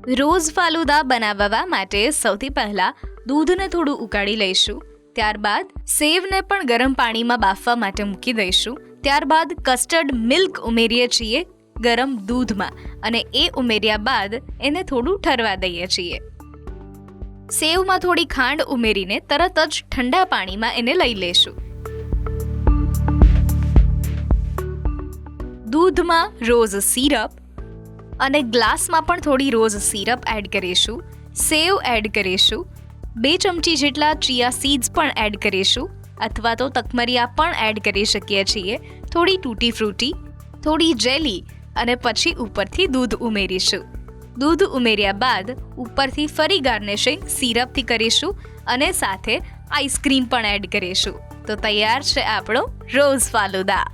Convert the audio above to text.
Rose falooda બનાવવા માટે સૌથી પહેલાં દૂધને થોડું ઉકાળી લઈશું. ત્યારબાદ સેવને પણ ગરમ પાણીમાં બાફવા માટે મૂકી દઈશું. ત્યારબાદ કસ્ટર્ડ મિલ્ક ઉમેરીએ છીએ ગરમ દૂધમાં અને એ ઉમેર્યા બાદ એને થોડું ઠરવા દઈએ છીએ. સેવમાં થોડી ખાંડ ઉમેરીને તરત જ ઠંડા પાણીમાં એને લઈ લેશું. દૂધમાં રોઝ સિરપ અને ગ્લાસમાં પણ થોડી રોઝ સિરપ એડ કરીશું. સેવ એડ કરીશું. 2 ચમચી જેટલા ચિયા સીડ્સ પણ એડ કરીશું અથવા તો તકમરિયા પણ એડ કરી શકીએ છીએ. થોડી તૂટી ફ્રૂટી, થોડી જેલી અને પછી ઉપરથી દૂધ ઉમેરીશું. દૂધ ઉમેર્યા બાદ ઉપરથી ફરી ગાર્નિશિંગ સિરપથી કરીશું અને સાથે આઈસ્ક્રીમ પણ એડ કરીશું. તો તૈયાર છે આપણો રોઝ ફાલુદા.